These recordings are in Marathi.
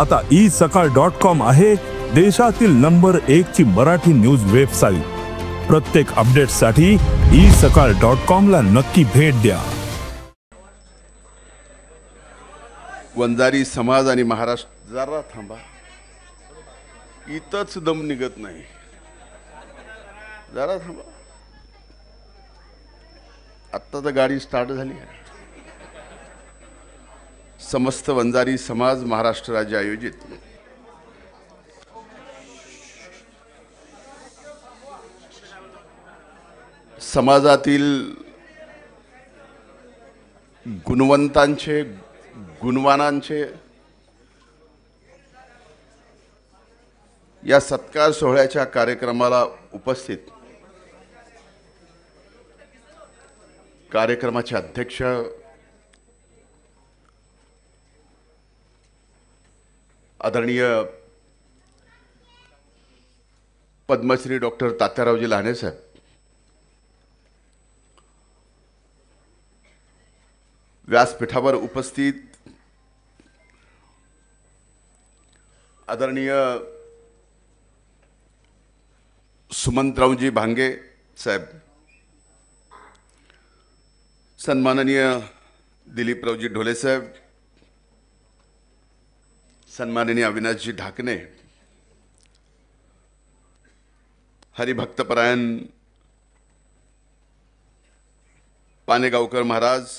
आता isakal.com आहे देशातील नंबर 1 ची मराठी न्यूज वेबसाईट। प्रत्येक अपडेटसाठी isakal.com ला नक्की भेट द्या। वंजारी समाज आणि महाराष्ट्र जरा थांबा, इथंच दम निघत नाही, जरा थांबा। आत्ता तर गाडी स्टार्ट झाली आहे। समस्त वंजारी समाज महाराष्ट्र राज्य आयोजित समाजातील गुणवंतांचे, गुणवानांचे या सत्कार सोहळ्याच्या कार्यक्रमाला उपस्थित कार्यक्रमाचे अध्यक्ष आदरणीय पद्मश्री डॉक्टर तात्यारावजी लहाने साहेब, व्यासपीठावर उपस्थित आदरणीय सुमंतरावजी भांगे साहेब, सन्माननीय दिलीपरावजी ढोले साहेब, सन्माननीय अविनाशजी ढाकणे, हरिभक्तपरायण पानेगावकर महाराज,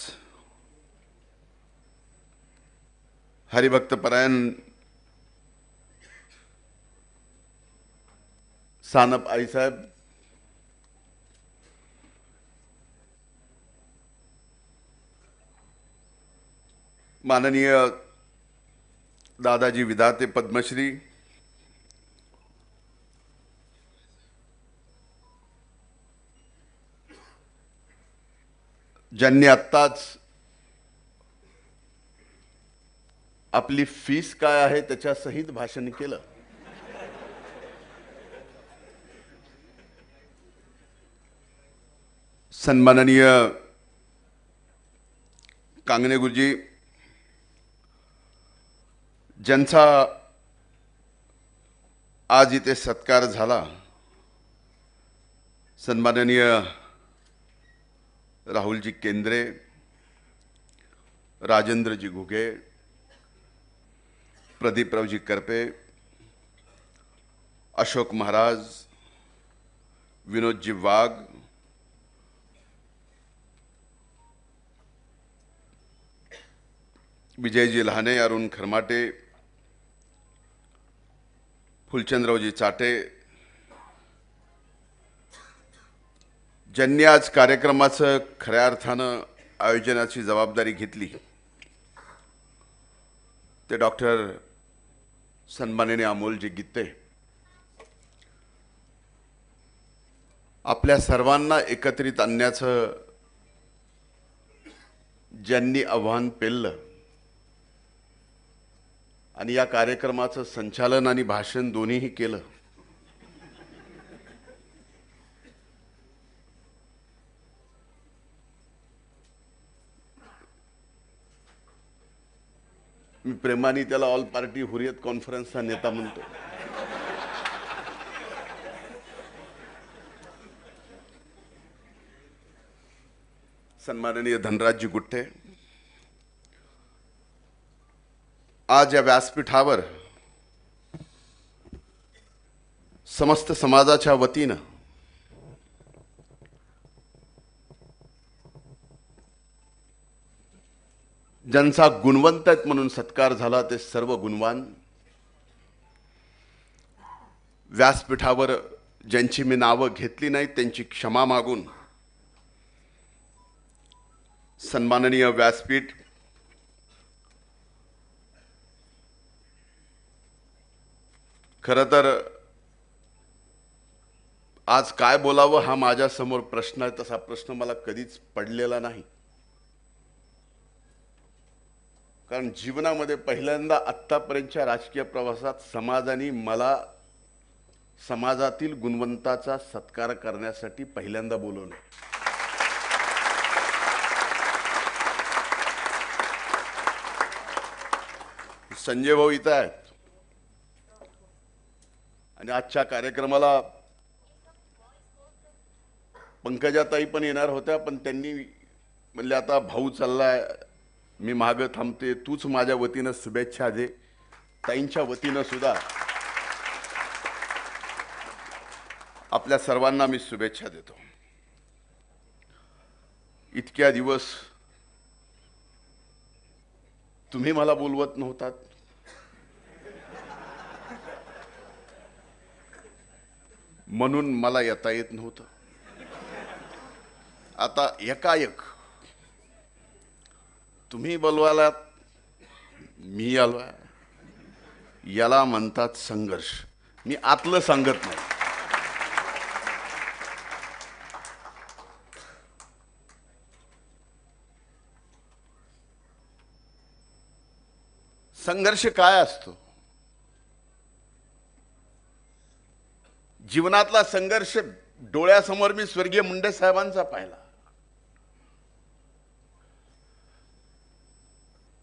हरिभक्तपरायण सानप आई साहेब, माननीय दादाजी विधाते पद्मश्री, ज्यांनी आत्ताच आपली फीस काय आहे त्याच्या सहित भाषण केलं, सन्माननीय कांगणे गुरुजी, ज्यांचा आज इथे सत्कार झाला, सन्माननीय राहुलजी केंद्रे, राजेंद्रजी घुगे, प्रदीपरावजी करपे, अशोक महाराज, विनोदजी वाघ, विजयजी लहाने, अरुण खरमाटे, फुलचंद्ररावजी चाटे, ज्यांनी आज कार्यक्रमाचं खऱ्या अर्थानं आयोजनाची जबाबदारी घेतली, ते डॉक्टर सन्माननीय अमोलजी गित्ते, आपल्या सर्वांना एकत्रित आणण्याचं ज्यांनी आव्हान पेललं आणि या कार्यक्रमाचं संचालन आणि भाषण दोन्हीही केलं, मी प्रेमाने त्याला ऑल पार्टी हुरियत कॉन्फरन्सचा नेता म्हणतो। सन्माननीय धनराजजी गुट्टे, आज या व्यासपीठावर समस्त समाजाच्या वतीनं ज्यांचा गुणवंत आहेत म्हणून सत्कार झाला, ते सर्व गुणवान, व्यासपीठावर ज्यांची मी नावं घेतली नाहीत त्यांची क्षमा मागून सन्माननीय व्यासपीठ खरं तर आज काय बोलावं हा माझ्या समोर प्रश्न आहे, तसा प्रश्न मला कधीच पडलेला नाही। कारण जीवनामध्ये पहिल्यांदा आत्तापर्यंतच्या राजकीय प्रवासात समाजाने मला समाजातील गुणवंताचा सत्कार करण्यासाठी पहिल्यांदा बोलवलं। संजय भाऊ इथं आहेत, आणि आजच्या कार्यक्रमाला पंकजाताई पण येणार होत्या, पण त्यांनी म्हणले आता भाऊ चाललाय, मी मागं थांबते, तूच माझ्या वतीनं शुभेच्छा दे. ताईंच्या वतीनं सुद्धा आपल्या सर्वांना मी शुभेच्छा देतो. इतक्या दिवस तुम्ही मला बोलवत नव्हतात, म्हणून मला येता येत नव्हतं. आता एकाएक तुम्ही बोलवालात, मी आलोय, याला म्हणतात संघर्ष. मी आतलं सांगत नाही. संघर्ष काय असतो? जीवनातला संघर्ष डोळ्यासमोर मी स्वर्गीय मुंडे साहेबांचा पाहिला.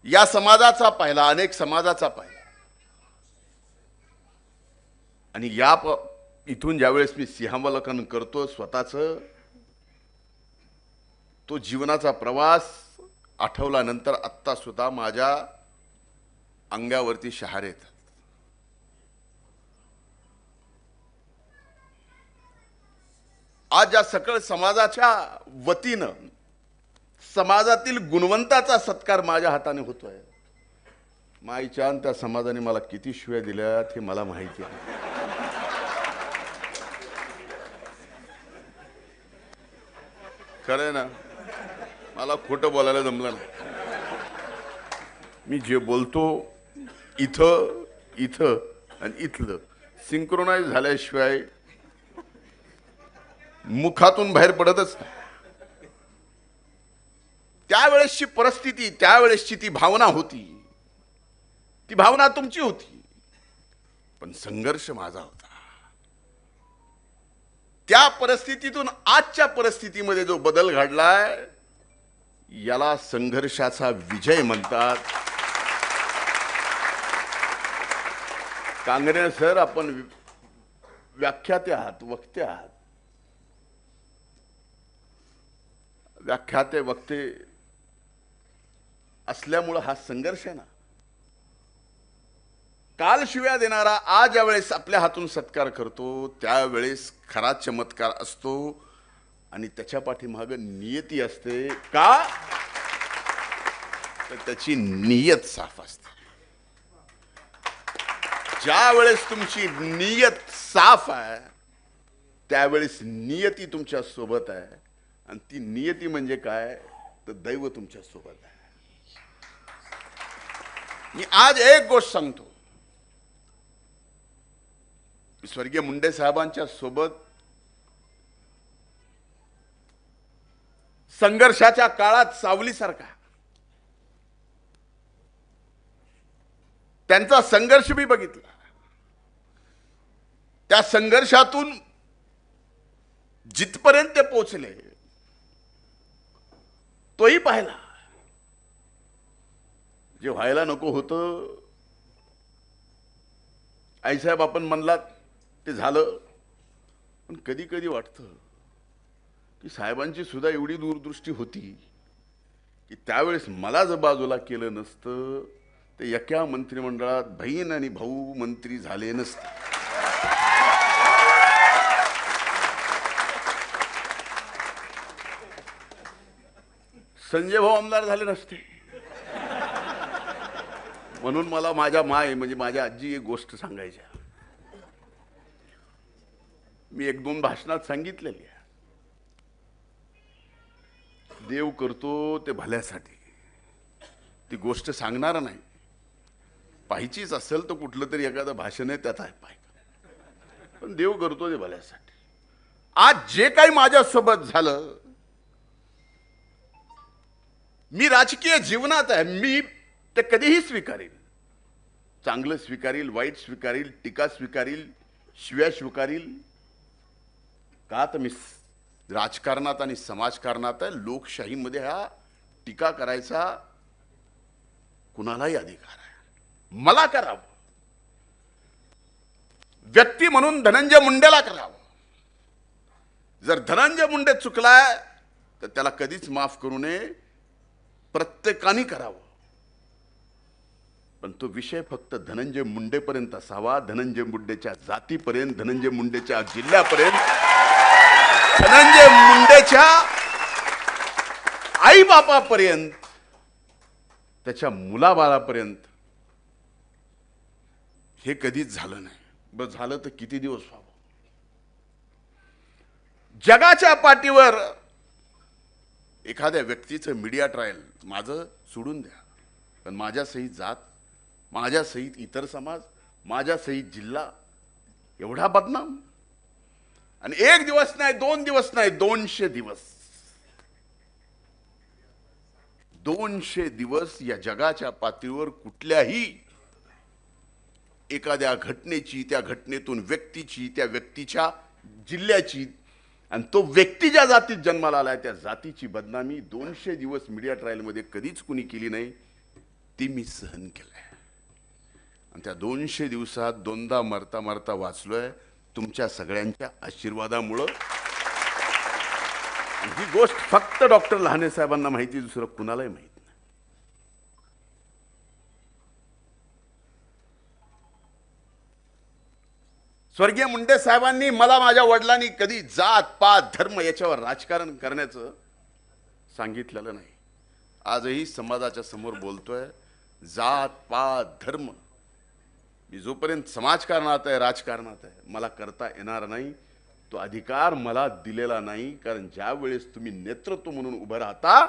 या समाजाचा पाहिला, अनेक समाजाचा पाहिला. आणि इथून ज्यावेळेस मी सिंहावलोकन करतो स्वतःच, तो जीवनाचा प्रवास आठवल्यानंतर आत्ता सुद्धा माझ्या अंगावरती शहारे येतात. आज या सकळ समाजाच्या वतीनं समाजातील गुणवंताचा सत्कार माझ्या हाताने होतोय. माईच्या आणि त्या समाजाने मला किती शिव्या दिल्यात हे मला माहिती आहे. खरंय ना, मला खोटं बोलायला जमलं नाही. मी जे बोलतो इथं इथं आणि इथलं सिंक्रोनाइज झाल्याशिवाय मुखातून बाहेर पडतच नाही. त्यावेळेसची परिस्थिती, त्यावेळेसची ती भावना होती, ती भावना तुमची होती, पण संघर्ष माझा होता. त्या परिस्थितीतून आजच्या परिस्थितीमध्ये जो बदल घडलाय, याला संघर्षाचा विजय म्हणतात. कांगणे सर, आपण व्याख्याते आहात, वक्ते आहात. व्याख्याते वक्ते असल्यामुळं हा संघर्ष आहे ना. काल शिव्या देणारा आज ज्यावेळेस आपल्या हातून सत्कार करतो, त्यावेळेस खरा चमत्कार असतो. आणि त्याच्या पाठीमागे नियती असते. का? तर त्याची नियत साफ असते. ज्या वेळेस तुमची नियत साफ आहे, त्यावेळेस नियती तुमच्या सोबत आहे. आणि ती नियती म्हणजे काय? तर दैव तुमच्या सोबत आहे. मी आज एक गोष्ट सांगतो, स्वर्गीय मुंडे साहेबांच्या सोबत संघर्षाच्या काळात सावलीसारखा त्यांचा संघर्ष मी बघितला. त्या संघर्षातून जिथपर्यंत ते पोहोचले तोही पाहिला. जे व्हायला नको होतं, आईसाहेब आपण म्हणलात ते झालं. पण कधी कधी वाटतं की साहेबांची सुद्धा एवढी दूरदृष्टी होती की त्यावेळेस मला जर बाजूला केलं नसतं, ते एका मंत्रिमंडळात बहीण आणि भाऊ मंत्री झाले नसते. संजय भाऊ आमदार झाले नसते. म्हणून मला माझ्या माय म्हणजे माझ्या आजी एक गोष्ट सांगायच्या. मी एक दोन भाषणात सांगितलेली आहे, देव करतो ते भल्यासाठी. ती गोष्ट सांगणार नाही, पाहिजेच असेल तर कुठलं तरी एखादं भाषण आहे त्यात आहे पाहिजे, पण देव करतो ते भल्यासाठी. आज जे काही माझ्यासोबत झालं, मी राजकीय जीवनात आहे, मी ते कधीही स्वीकारेल. चांगलं स्वीकारेल, वाईट स्वीकारेल, टीका स्वीकारेल, शिव्या स्वीकारेल. का? तर मी राजकारणात आणि समाजकारणात आहे. लोकशाहीमध्ये हा टीका करायचा कुणालाही अधिकार आहे. मला करावं. व्यक्ती म्हणून धनंजय मुंडेला करावं. जर धनंजय मुंडे चुकलाय तर त्याला कधीच माफ करू नये, प्रत्येकाने करावं. पण तो विषय फक्त धनंजय मुंडेपर्यंत असावा, धनंजय मुंडेच्या जातीपर्यंत, धनंजय मुंडेच्या जिल्ह्यापर्यंत, धनंजय मुंडेच्या आई बापापर्यंत, त्याच्या मुलाबाळापर्यंत हे कधीच झालं नाही. बस झालं तर किती दिवस व्हावं. जगाच्या पाठीवर एखाद्या व्यक्तीचं मीडिया ट्रायल माझं सोडून द्या, पण माझ्या सहित जात, माझ्या सहित इतर समाज, माझ्या सहित जिल्हा एवढा बदनाम. आणि एक दिवस नाही, 2 दिवस नाही, 200 दिवस, 200 दिवस या जगाच्या पातळीवर कुठल्याही एखाद्या घटनेची, त्या घटनेतून व्यक्तीची, त्या व्यक्तीच्या जिल्ह्याची, आणि तो व्यक्ती ज्या जातीत जन्माला आलाय त्या जातीची बदनामी 200 दिवस मीडिया ट्रायलमध्ये कधीच कुणी केली नाही, ती मी सहन केलंय. आणि त्या 200 दिवसात 2दा मरता मरता वाचलोय तुमच्या सगळ्यांच्या आशीर्वादामुळं. आणि ही गोष्ट फक्त डॉक्टर लहाने साहेबांना माहिती, दुसरं कुणालाही माहित नाही. स्वर्गीय मुंडे साहेबांनी मला, माझ्या वडिलांनी कधी जात पात धर्म याच्यावर राजकारण करण्याचं सांगितलेलं नाही. आजही समाजाच्या समोर बोलतोय, जात पात धर्म मी जोपर्यंत समाजकारणात आहे, राजकारणात आहे, मला करता येणार नाही. तो अधिकार मला दिलेला नाही. कारण ज्या वेळेस तुम्ही नेतृत्व म्हणून उभं राहता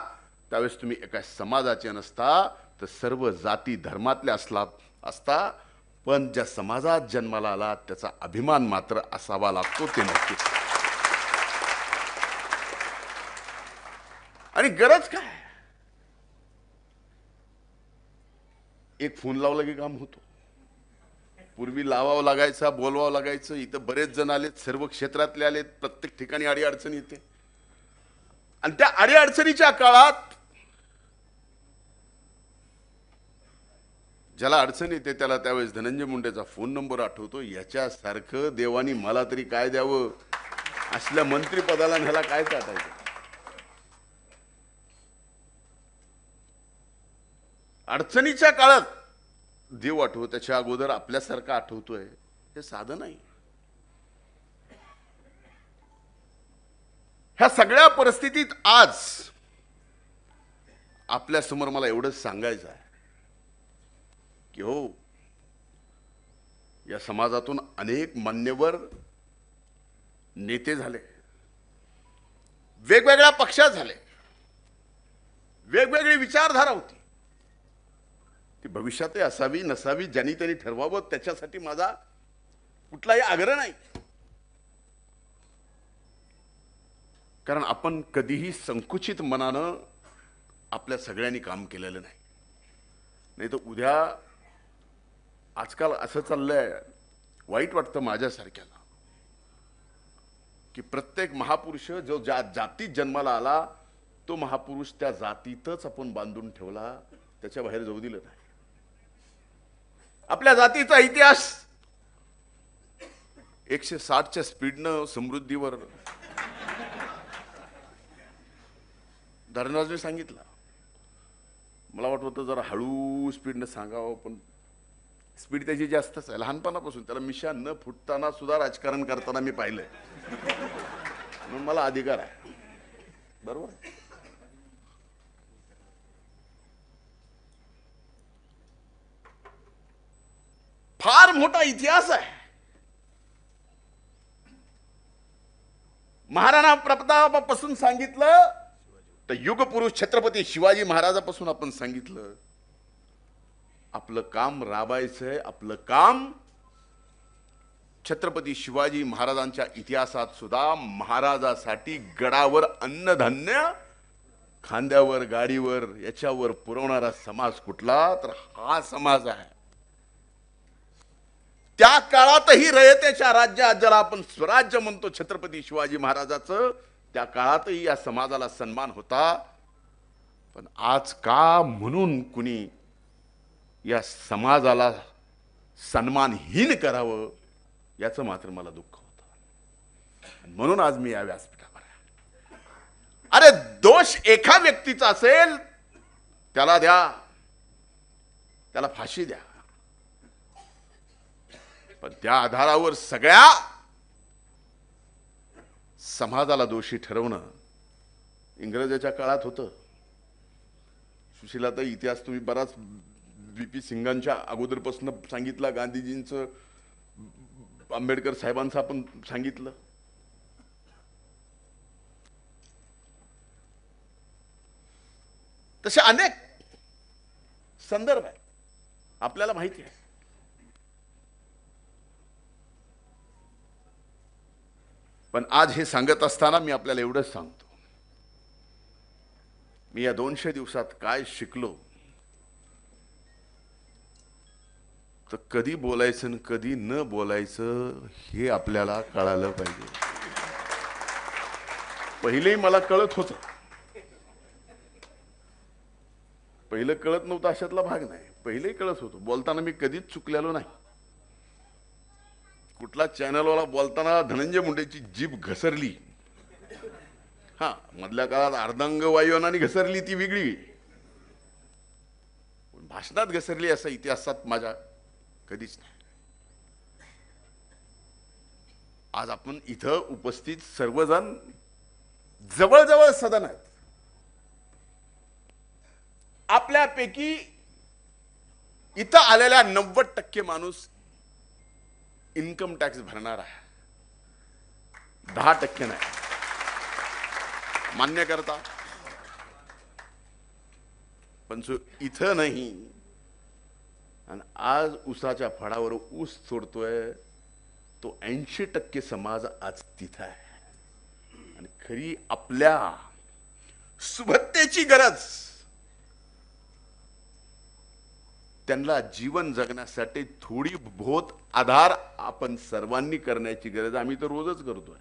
त्यावेळेस तुम्ही एका समाजाचे नसता, तर सर्व जाती धर्मातले असता. पण ज्या समाजात जन्माला आला त्याचा अभिमान मात्र असावा लागतो, ते नक्कीच. आणि गरज काय, एक फोन लावला की काम होतो. पूर्वी लावावं लागायचा, बोलवावं लागायचं. इथं बरेच जण आलेत, सर्व क्षेत्रातले आलेत, प्रत्येक ठिकाणी अडीअडचणी येते. आणि त्या अडीअडचणीच्या काळात ज्याला अडचण येते त्याला त्यावेळेस धनंजय मुंडेचा फोन नंबर आठवतो. याच्यासारखं देवानी मला तरी काय द्यावं, असल्या मंत्रिपदाला ह्याला काय चाटायचं. अडचणीच्या काळात देव आठवतो, त्याच्या अगोदर आपल्यासारखा आठवतोय, हे साधं नाही. ह्या सगळ्या परिस्थितीत आज आपल्या समोर मला एवढंच सांगायचं आहे की हो, या समाजातून अनेक मान्यवर नेते झाले, वेगवेगळ्या पक्षात झाले, वेगवेगळी विचारधारा होती. ती भविष्यातही असावी नसावी ज्यांनी त्यांनी ठरवावं, त्याच्यासाठी माझा कुठलाही आग्रह नाही. कारण आपण कधीही संकुचित मनानं आपल्या सगळ्यांनी काम केलेलं नाही. नाही तर उद्या आजकाल असं चाललंय, वाईट वाटतं माझ्यासारख्याला, की प्रत्येक महापुरुष जो ज्या जातीत जन्माला आला तो महापुरुष त्या जातीतच आपण बांधून ठेवला, त्याच्या बाहेर जाऊ दिलं नाही. आपल्या जातीचा इतिहास 160च्या स्पीडनं समृद्धीवर धर्मराजने सांगितलं. मला वाटत होतं जरा हळू स्पीडनं सांगावं, पण स्पीड त्याची जास्तच आहे. लहानपणापासून त्याला मिशा न फुटताना सुद्धा राजकारण करताना मी पाहिलंय, म्हणून मला अधिकार आहे. बरोबर. फार मोठा इतिहास आहे. महाराणा प्रतापापासून सांगितलं तर युगपुरुष छत्रपती शिवाजी महाराजापासून आपण सांगितलं. आपलं काम राबायचंय, आपलं काम छत्रपती शिवाजी महाराजांच्या इतिहासात सुद्धा महाराजासाठी गडावर अन्नधान्य, खांद्यावर गाडीवर याच्यावर पुरवणारा समाज कुठला, तर हा समाज आहे. त्या काळातही रयतेच्या राज्यात, ज्याला आपण स्वराज्य म्हणतो छत्रपती शिवाजी महाराजाचं, त्या काळातही या समाजाला सन्मान होता. पण आज का म्हणून कुणी या समाजाला सन्मानहीन करावं, याचं मात्र मला दुःख होतं. म्हणून आज मी या व्यासपीठावर आहे. अरे दोष एका व्यक्तीचा असेल त्याला द्या, त्याला फाशी द्या, पण त्या आधारावर सगळ्या समाजाला दोषी ठरवणं इंग्रजाच्या काळात होतं. सुशीलाताई, इतिहास तुम्ही बराच बीपी सिंगांच्या अगोदरपासून सांगितला, गांधीजींचं, आंबेडकर साहेबांचं आपण सांगितलं. तसे अनेक संदर्भ आहेत, आपल्याला माहिती आहे. पण आज हे सांगत असताना मी आपल्याला एवढंच सांगतो, मी या 200 दिवसात काय शिकलो, तर कधी बोलायचं आणि कधी न बोलायचं हे आपल्याला कळालं पाहिजे. पहिलेही मला कळत होतं, पहिलं कळत नव्हतं अशातला भाग नाही. पहिलेही कळत होतं, बोलताना मी कधीच चुकलेलो नाही. कुठला चॅनलवाला बोलताना धनंजय मुंडेची जीभ घसरली, हा मधल्या काळात अर्धांग वायुयानाने घसरली ती वेगळी, भाषणात घसरली असं इतिहासात माझ्या कधीच नाही. आज आपण इथं उपस्थित सर्वजण जवळजवळ सदन आहेत. आपल्यापैकी इथं आलेल्या 90% माणूस इन्कम टॅक्स भरणार आहे, 10% नाही. मान्य करता? पण जो इथं नाही आणि आज ऊसाच्या फळावर ऊस सोडतोय तो 80% समाज आज तिथं आहे. आणि खरी आपल्या सुबत्तेची गरज, त्यांना जीवन जगण्यासाठी थोडी बहुत आधार आपण सर्वांनी करण्याची गरज आम्ही तर रोजच करतोय.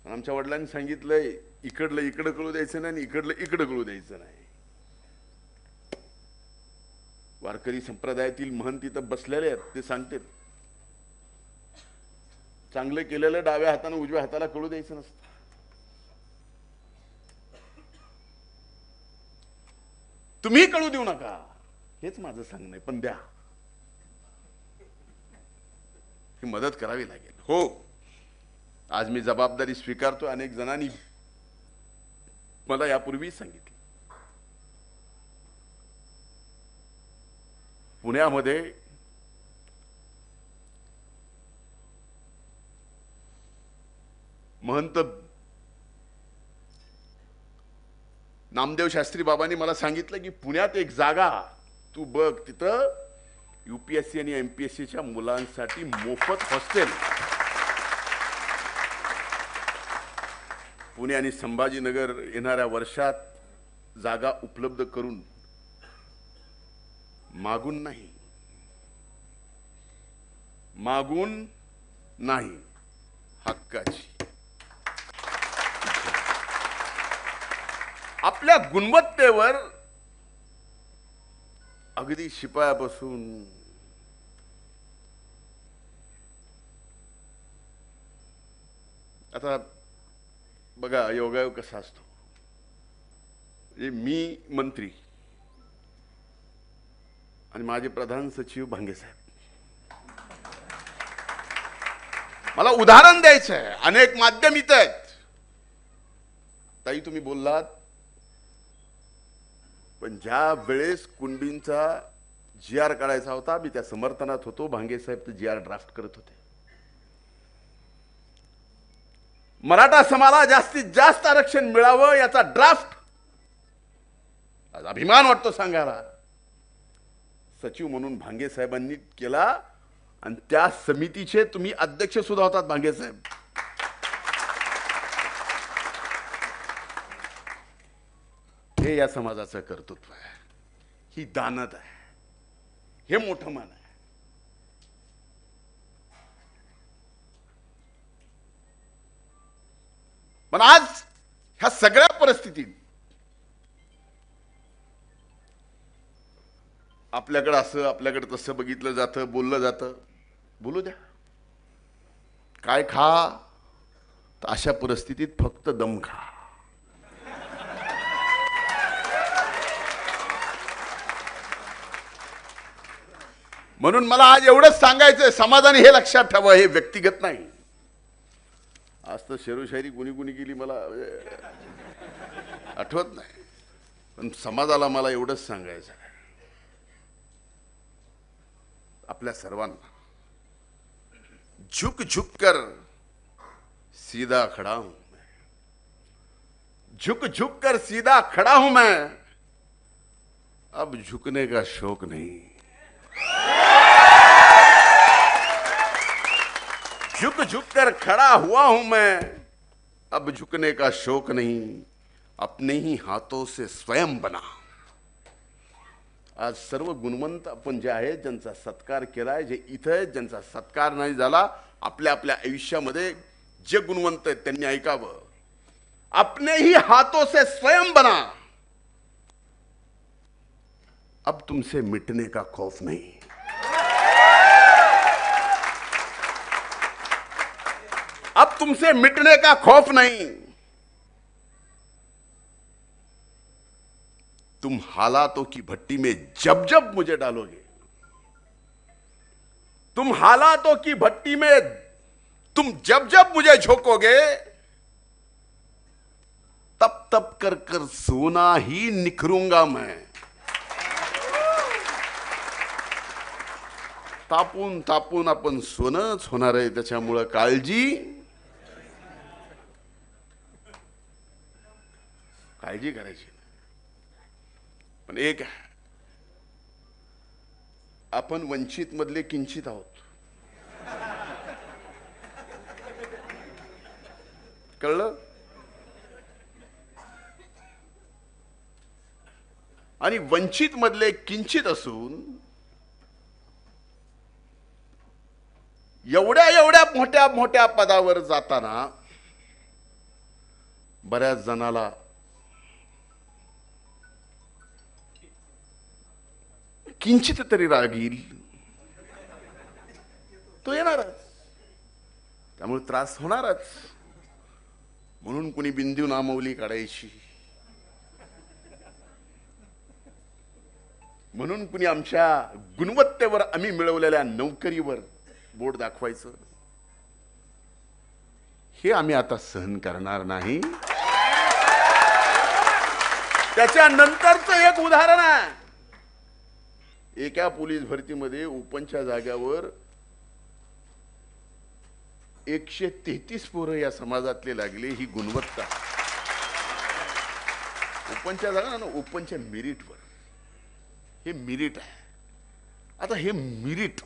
आमच्या वडिलांनी सांगितलंय, इकडलं इकडं कळू द्यायचं नाही आणि इकडलं इकडं कळू द्यायचं नाही. वारकरी संप्रदायातील महंत तिथं बसलेले आहेत, ते सांगतात चांगलं केलेलं डाव्या हाताने उजव्या हाताला कळू द्यायचं नसतं. तुम्ही कळू देऊ नका, हेच माझं सांगणं आहे. पण द्या, ही मदत करावी लागेल. हो, आज मी जबाबदारी स्वीकारतो. अनेक जणांनी मला यापूर्वी सांगितलं, पुण्यामध्ये महंत नामदेव शास्त्री बाबांनी मला सांगितलं की पुण्यात एक जागा तू बघ, तिथं UPSC आणि MPSCच्या मुलांसाठी मोफत हॉस्टेल. पुणे आणि संभाजीनगर येणाऱ्या वर्षात जागा उपलब्ध करून, मागून नाही, मागून नाही, हक्काची. आपल्या गुणवत्तेवर अगदी शिपायापासून आता बघा योगायोग कसा असतो. मी मंत्री आणि माझे प्रधान सचिव भांगे साहेब, मला उदाहरण द्यायचं आहे. अनेक माध्यम इथं आहेत. ताई तुम्ही बोललात, पण ज्या वेळेस कुंडींचा GR काढायचा होता मी त्या समर्थनात होतो. भांगे साहेब ते GR ड्राफ्ट करत होते. मराठा समाजाला जास्तीत जास्त आरक्षण मिळावं याचा ड्राफ्ट, आज अभिमान वाटतो सांगायला, सचिव म्हणून भांगे साहेबांनी केला. आणि त्या समितीचे तुम्ही अध्यक्ष सुद्धा होतात भांगे साहेब. हे या समाजाचं कर्तृत्व आहे, ही दानत आहे, हे मोठं मान आहे. पण आज ह्या सगळ्या परिस्थितीत आपल्याकडे असं आपल्याकडे तसं बघितलं जातं, बोललं जातं. बोलू द्या, काय खा, तर अशा परिस्थितीत फक्त दम खा. म्हणून मला आज एवढंच सांगायचंय, समाधानी हे लक्षात ठेवा, हे व्यक्तिगत नाही. आज तर शेरोशायरी कुणी कुणी केली मला आठवत नाही, पण समाजाला मला एवढंच सांगायचं आहे, आपल्या सर्वांना, झुक झुक कर सीधा खड़ा हूं मैं, झुक झुक कर सीधा खड़ा हूं मैं, अब झुकने का शौक नहीं. झुक झुक कर खड़ा हुआ हूं मैं, अब झुकने का शौक नहीं, अपने ही हाथों से स्वयं बना. आज सर्व गुणवंत आपण जे आहेत, ज्यांचा सत्कार केलाय, जे इथं आहेत, ज्यांचा सत्कार नाही झाला, आपल्या आपल्या आयुष्यामध्ये जे गुणवंत आहेत त्यांनी ऐकावं. अपने ही हाथों से स्वयं बना, अब तुमसे मिटने का खौफ नहीं. अब तुमसे मिटने का खौफ नहीं. तुम हालातों की भट्टी में जब जब मुझे डालोगे, तुम हालातों की भट्टी में तुम जब जब मुझे झोंकोगे, तब तब कर कर सोना ही निखरूंगा मैं. तापून तापून आपण सोनच होणार आहे, त्याच्यामुळं काळजी करायची. पण एक आहे, आपण वंचित मधले किंचित आहोत. कळलं? आणि वंचित मधले किंचित असून एवढ्या एवढ्या मोठ्या मोठ्या पदावर जाताना बऱ्याच जणाला किंचित तरी राग येईल, तो येणारच, त्यामुळे त्रास होणारच. म्हणून कुणी बिंदू नामवली काढायची, म्हणून कुणी आमच्या गुणवत्तेवर, आम्ही मिळवलेल्या नोकरीवर बोट दाखवायचं. हे आम्ही आता सहन करणार नाही. त्याच्यानंतरचं एक उदाहरण आहे, एका पोलीस भरतीमध्ये ओपनच्या जाग्यावर 133 पोरं या समाजातले लागले. ही गुणवत्ता ओपनच्या जागा ना, ओपनच्या मेरिटवर. हे मेरिट आहे. आता हे मेरिट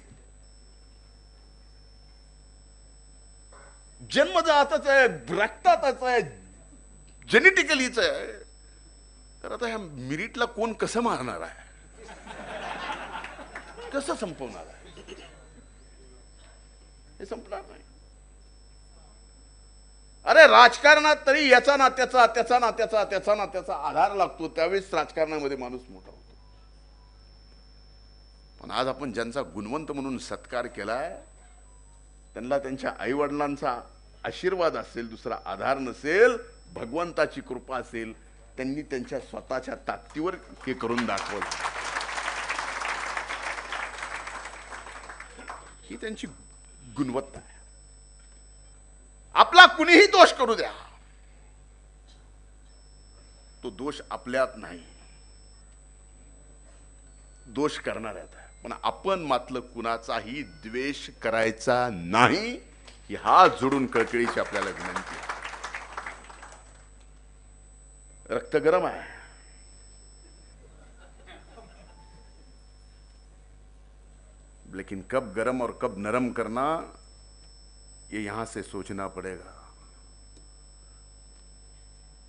जन्मजातच आहे, रक्तातच आहे, जेनेटिकलीच आहे. तर आता ह्या मेरिटला कोण कसं मारणार आहे, कसं संपवणार आहे? हे संपणार नाही. अरे राजकारणात तरी याचा नात्याचा, त्याचा नात्याचा, त्याचा नात्याचा आधार लागतो, त्यावेळेस राजकारणामध्ये माणूस मोठा होतो. पण आज आपण ज्यांचा गुणवंत म्हणून सत्कार केलाय, त्यांना त्यांच्या आई वडिलांचा आशीर्वाद असेल, दुसरा आधार नसेल, भगवंताची कृपा असेल, त्यांनी त्यांच्या स्वतःच्या ताकदीवर हे करून दाखवलं. ही त्यांची गुणवत्ता आहे. आपला कुणीही दोष करू द्या, तो दोष आपल्यात नाही, दोष करणाऱ्यात आहे. पण आपण मात्र कुणाचाही द्वेष करायचा नाही, ही हात जोडून कळकळीची आपल्याला विनंती आहे. रक्त गरम आहे, लेकिन कब गरम और कब नरम करना, ये यहां से सोचना पड़ेगा.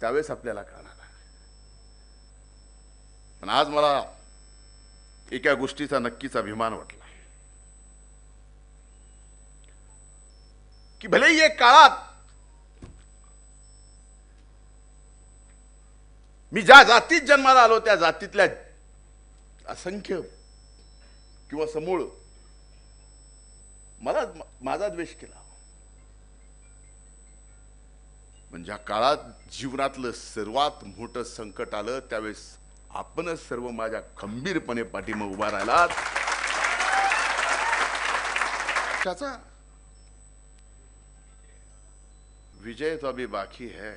त्यावेळेस आपल्याला कळणार आहे. पण आज मला एका गोष्टीचा नक्कीच अभिमान वाटला की भले या काळात मी ज्या जातीत जन्माला आलो, त्या जातीतल्या असंख्य किंवा समूळ मला माझा द्वेष केला, पण ज्या काळात जीवनातलं सर्वात मोठं संकट आलं त्यावेळेस आपणच सर्व माझ्या खंबीरपणे पाठीमागे उभा राहिलात. त्याचा विजय तो अभी बाकी है.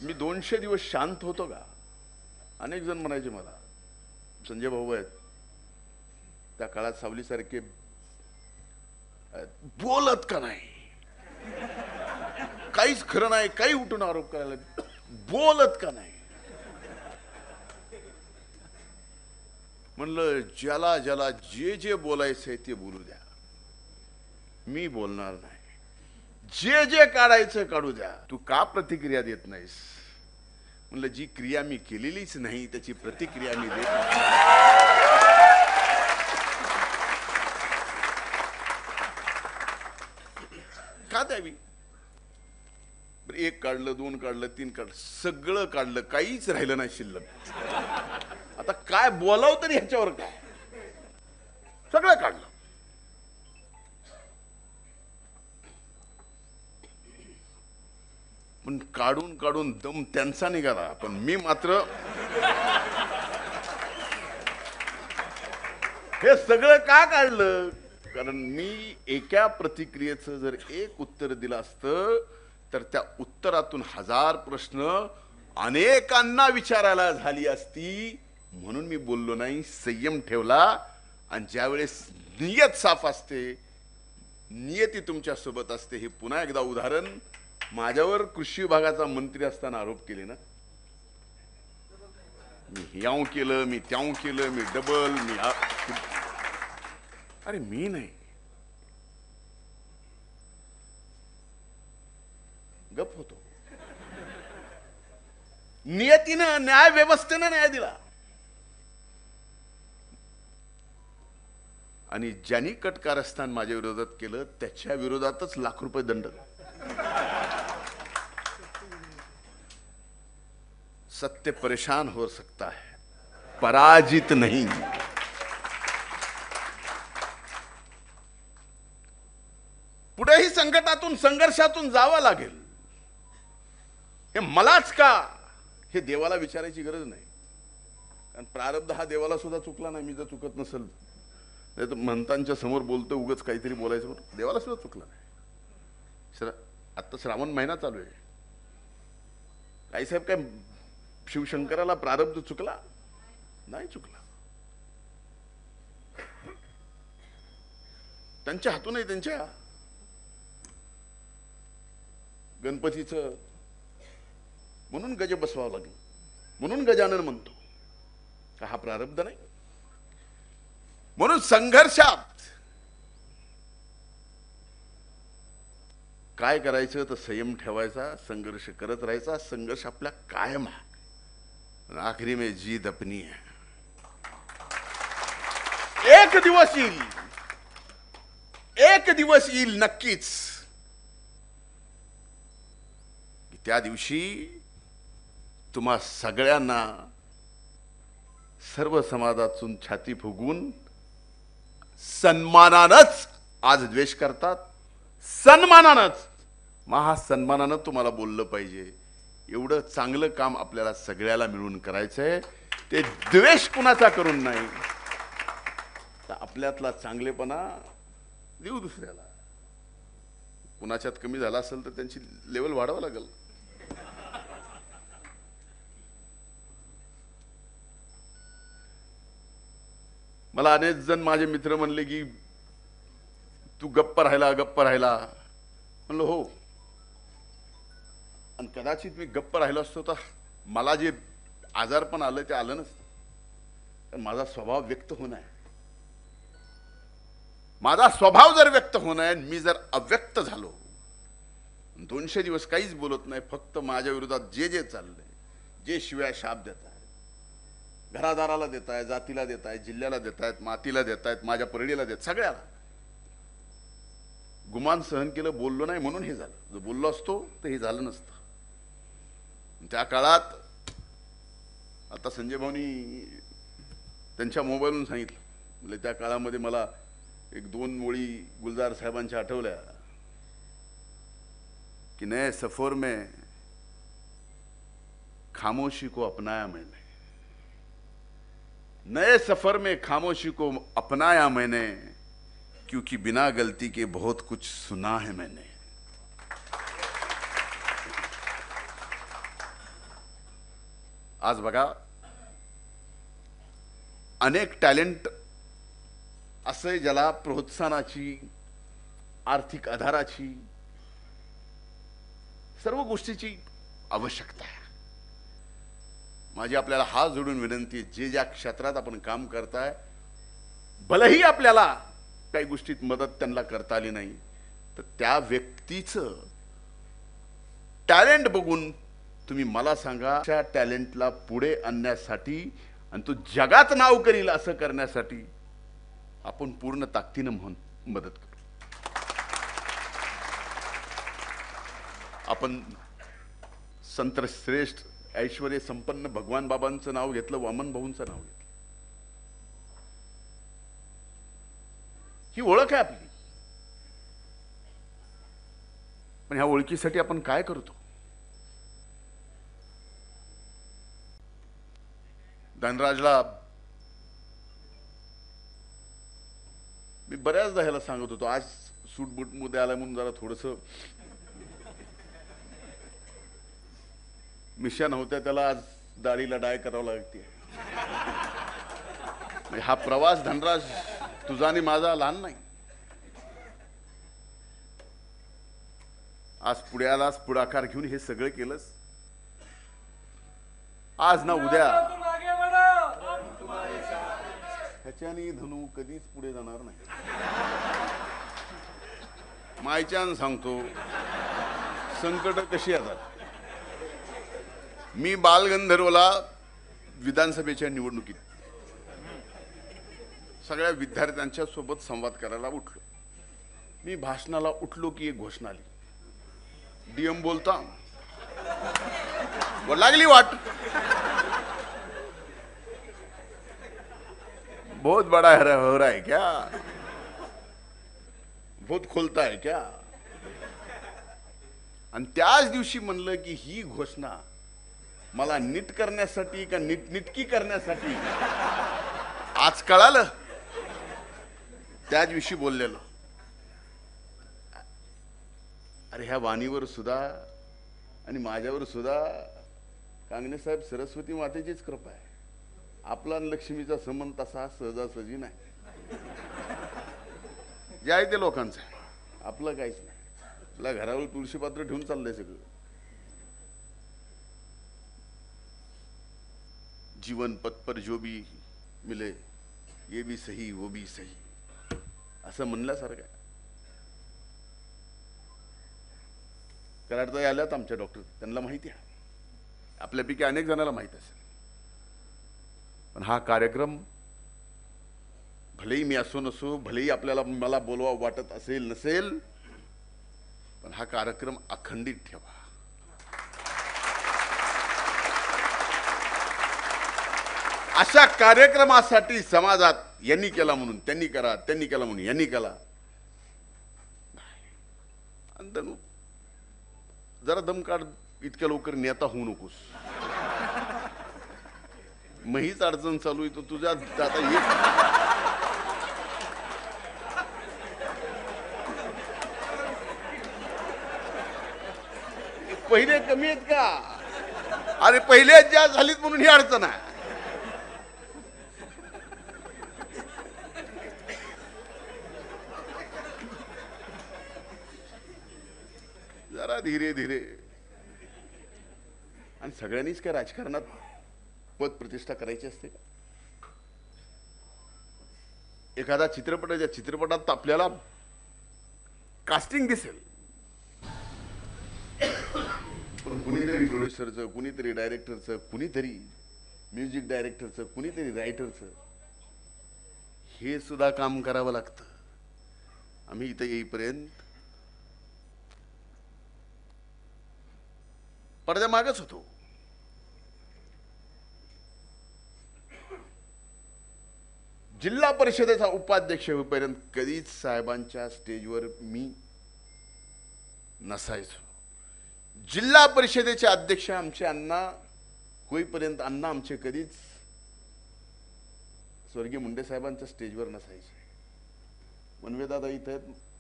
मी 200 दिवस शांत होतो का? अनेक जण म्हणायचे मला, संजय भाऊ आहेत त्या काळात सावलीसारखे बोलत का नाही, काहीच खरं नाही, काही उठून आरोप करायला बोलत का नाही. म्हणलं ज्याला ज्याला जे जे बोलायचंय ते बोलू द्या, मी बोलणार नाही. जे जे काढायचं काढू द्या, तू का प्रतिक्रिया देत नाहीस? म्हणलं जी क्रिया मी केलेलीच नाही त्याची प्रतिक्रिया मी देत नाही. का द्यावी? एक काढलं, 2 काढलं, 3 काढलं, सगळं काढलं, काहीच राहिलं नाही शिल्लक. आता काय बोलाव तरी ह्याच्यावर काय? सगळं काढलं. पण काढून काढून दम त्यांचा निघाला, पण मी मात्र हे सगळं का काढलं? कारण मी एका प्रतिक्रियेचं जर एक उत्तर दिलं असतं तर त्या उत्तरातून 1000 प्रश्न अनेकांना विचारायला झाली असती. म्हणून मी बोललो नाही, संयम ठेवला. आणि ज्यावेळेस नियत साफ असते, नियती तुमच्या सोबत असते. हे पुन्हा एकदा उदाहरण, माझ्यावर कृषी विभागाचा मंत्री असताना आरोप केले ना, मी याव केलं, मी त्याव केलं, मी डबल, मी अरे मी नाही, गप होतो. नियतीनं, न्याय व्यवस्थेनं न्याय दिला. आणि ज्यांनी कटकारस्थान माझ्या विरोधात केलं त्याच्या विरोधातच ₹1,00,000 दंड. सत्य परेशान हो सकता है, पराजित नहीं. पुढेही संकटातून, संघर्षातून जावं लागेल. हे मलाच का, हे देवाला विचारायची गरज नाही. कारण प्रारब्ध हा देवाला सुद्धा चुकला नाही. मी जर चुकत नसेल, नाही तर म्हणतांच्या समोर बोलतो उगाच काहीतरी बोलायचं, देवाला सुद्धा चुकला नाही. आता श्रावण महिना चालू आहे. काही साहेब काय शिवशंकराला प्रारब्ध चुकला नाही? चुकला. त्यांच्या हातूनही त्यांच्या गणपतीचं म्हणून गज बसवावं लागलं. म्हणून गजानन म्हणतो का हा प्रारब्ध नाही? म्हणून संघर्षात काय करायचं तर संयम ठेवायचा, संघर्ष करत राहायचा. संघर्ष आपला कायम आहे. आखरी में जीत अपनी है. एक दिवस येईल, एक दिवस येईल नक्कीच, त्या दिवशी तुम्हा सगळ्यांना सर्व समाजातून छाती फुगवून सन्मानानंच, आज द्वेष करतात, सन्मानानंच, महासन्मानानं तुम्हाला बोललं पाहिजे. एवढं चांगलं काम आपल्याला सगळ्याला मिळून करायचंय. ते द्वेष कुणाचा करून नाही, तर आपल्यातला चांगलेपणा देऊ दुसऱ्याला. कुणाच्यात कमी झाला असेल तर त्यांची लेवल वाढवावं लागेल. मला अनेक जण माझे मित्र म्हणले की तू गप्प राहिला, गप्प राहिला. म्हणलं हो, आणि कदाचित मी गप्प राहिलो असतो तर मला जे आजारपण आलं ते आलं नसतं. कारण माझा स्वभाव व्यक्त होणं आहे. माझा स्वभाव जर व्यक्त होणं आहे, मी जर अव्यक्त झालो, 200 दिवस काहीच बोलत नाही, फक्त माझ्या विरोधात जे जे चाललंय, जे शिव्या शाप देत आहेत, घरादाराला देत आहेत, जातीला देत आहेत, जिल्ह्याला देत आहेत, मातीला देत आहेत, माझ्या परडीला देत, सगळ्याला गुमान सहन केलं, बोललो नाही म्हणून हे झालं. जर बोललो असतो तर हे झालं नसतं. त्या काळात आता संजय भाऊनी त्यांच्या मोबाईलवरून सांगितलं, म्हणजे त्या काळामध्ये मला एक दोन ओळी गुलजार साहेबांच्या आठवल्या कि नए सफर में खामोशी को अपनाया मैंने, नए सफर में खामोशी को अपनाया मैंने, क्योंकि बिना गलती के बहुत कुछ सुना है मैंने। आज बघा अनेक टॅलेंट असे ज्याला प्रोत्साहनाची, आर्थिक आधाराची, सर्व गोष्टीची आवश्यकता आहे। माझी आपल्याला हात जोडून विनंती आहे, जे ज्या क्षेत्रात आपण काम करताय, भलेही आपल्याला काही गोष्टीत मदत त्यांना करता आली नाही, तर त्या व्यक्तीचं टॅलेंट बघून तुम्ही मला सांगा, त्या टॅलेंटला पुढे आणण्यासाठी आणि तो जगात नाव करील असं करण्यासाठी आपण पूर्ण ताकदीने मदत करू। आपण संत श्रेष्ठ ऐश्वर्य संपन्न भगवान बाबांचं नाव घेतलं, वामन भाऊंचं नाव घेतलं, ही ओळख आहे आपली। पण ह्या ओळखीसाठी आपण काय करतो? धनराजला मी बऱ्याचदा ह्याला सांगत होतो, आज सूट बूट मध्ये आला म्हणून जरा थोडस मिशा नव्हत्या, त्याला आज दाढीला डाय करावं लागते। हा प्रवास धनराज तुझा आणि माझा लहान नाही। आज पुढे आलास, पुढाकार घेऊन हे सगळं केलंस। आज ना उद्या ह्याच्याने धनू कधीच पुढे जाणार नाही। मायच्यान सांगतो, संकट कशी येतात। मी बालगंधर्वला विधानसभेच्या निवडणुकीत सगळ्या विद्यार्थ्यांच्या सोबत संवाद करायला उठलो। मी भाषणाला उठलो की एक घोषणा आली, डीएम बोलता व लागली वाट, बहुत बड़ा हो रहा है क्या, बहुत खोलता है क्या। आणि त्याच दिवशी म्हणलं की ही घोषणा मला नीट करण्यासाठी का नीटनीटकी करण्यासाठी, आज कळालं। त्या दिवशी बोललेलो, अरे ह्या वाणीवर सुद्धा आणि माझ्यावर सुद्धा कांगणे साहेब सरस्वती मातेचीच कृपा आहे। आपला लक्ष्मीचा संबंध तसा सहजासहजी नाही, जे आहे ते लोकांचं आहे, आपलं काहीच नाही। आपल्या घरावर तुळशी पात्र ठेवून चाललंय सगळं। जीवन पथ पर जो भी मिले ये भी सही वो भी सही असं म्हणल्यासारखं आहे। कराडताई आल्यात आमच्या डॉक्टर, त्यांना माहिती आहे, आपल्यापैकी अनेक जणांना माहित असेल। पण हा कार्यक्रम भलेही मी असो नसो, भलेही आपल्याला मला बोलवा वाटत असेल नसेल, पण हा कार्यक्रम अखंडित ठेवा। अशा कार्यक्रमासाठी समाजात यांनी केला म्हणून त्यांनी करा, त्यांनी केला म्हणून यांनी केला, जरा दम काढ, इतक्या लवकर नेता होऊ नकोस। महीच अडचण चालू आहे, तो तुझ्या आता पहिले कमी आहेत का? अरे पहिले ज्या झालीत म्हणून ही अडचण आहे। जरा धीरे धीरे, आणि सगळ्यांनीच काय राजकारणात पद प्रतिष्ठा करायची असते का? एखादा चित्रपट, ज्या चित्रपटात आपल्याला कास्टिंग दिसेल, पण कुणीतरी प्रोड्युसरचं, कुणीतरी डायरेक्टरचं, कुणीतरी म्युझिक डायरेक्टरचं, कुणीतरी रायटरचं, हे सुद्धा काम करावं लागतं। आम्ही इथे येईपर्यंत पडद्या मागच होतो। जिल्हा परिषदेचा उपाध्यक्ष होईपर्यंत कधीच साहेबांच्या स्टेजवर मी नसायचो. जिल्हा परिषदेचे अध्यक्ष आमचे अण्णा होईपर्यंत अण्णा आमचे कधीच स्वर्गीय मुंडे साहेबांच्या स्टेजवर नसायचे. मनवेदादा इथे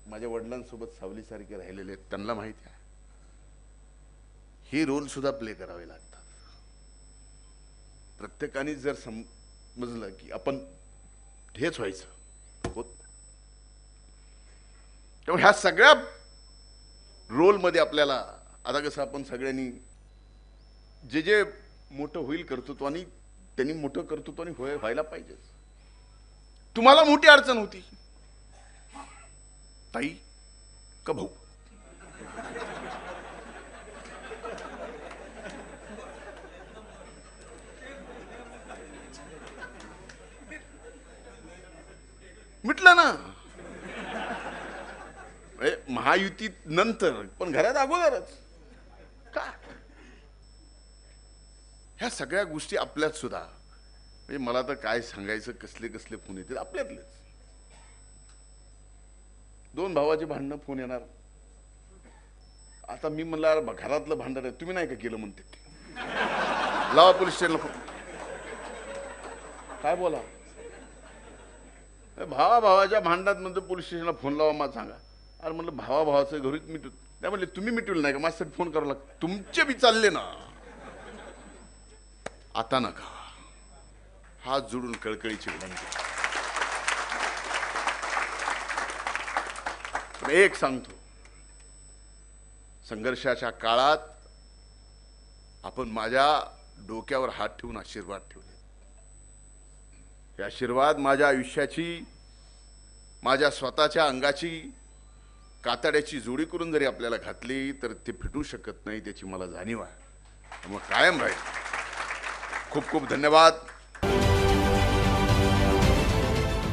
माझ्या वडिलांसोबत सावलीसारखे राहिलेले आहेत, त्यांना माहिती आहे. हे रोल सुद्धा प्ले करावे लागतात. प्रत्येकाने जर समजलं की आपण हेच व्हायचं होत, त्यामुळे ह्या सगळ्या रोलमध्ये आपल्याला आता कसं आपण सगळ्यांनी जे जे मोठं होईल कर्तृत्वानी त्यांनी मोठं कर्तृत्वानी व्हायला पाहिजे. तुम्हाला मोठी अडचण होती ताई का भाऊ? मिटलं ना. महायुतीत नंतर पण घरात अगोदरच का ह्या सगळ्या गोष्टी आपल्यात सुद्धा म्हणजे मला तर काय सांगायचं, कसले कसले फोन येतील आपल्यातलेच. 2 भावाचे भांडणं फोन येणार. आता मी म्हणलं घरातलं भांडण आहे, तुम्ही नाही का केलं म्हणते, लावा पोलीस स्टेशनला फोन. काय बोला भावाच्या भांडणात म्हणतो पोलीस स्टेशनला फोन लावा मला सांगा. अरे म्हणलं भावाचं घरीच मिटू. नाही म्हणले तुम्ही मिटवलं नाही का, माझ्यासाठी फोन करावं लागतं. तुमचे बी चालले ना. आता नका. हात जोडून कळकळीची विनंती. पण एक सांगतो, संघर्षाच्या काळात आपण माझ्या डोक्यावर हात ठेवून आशीर्वाद ठेवले. हे आशीर्वाद माझ्या आयुष्याची, माझ्या स्वतःच्या अंगाची कातड्याची जोडी करून जरी आपल्याला घातली तर ते फिटू शकत नाही, त्याची मला जाणीव आहे. मग कायम राहील. खूप खूप धन्यवाद.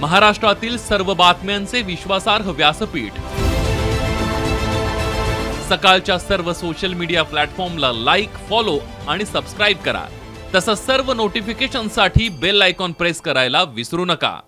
महाराष्ट्रातील सर्व बातम्यांचे विश्वासार्ह व्यासपीठ. सकाळच्या सर्व सोशल मीडिया प्लॅटफॉर्मला लाईक, फॉलो आणि सबस्क्राईब करा. तसंच सर्व नोटिफिकेशनसाठी बेल आयकॉन प्रेस करायला विसरू नका.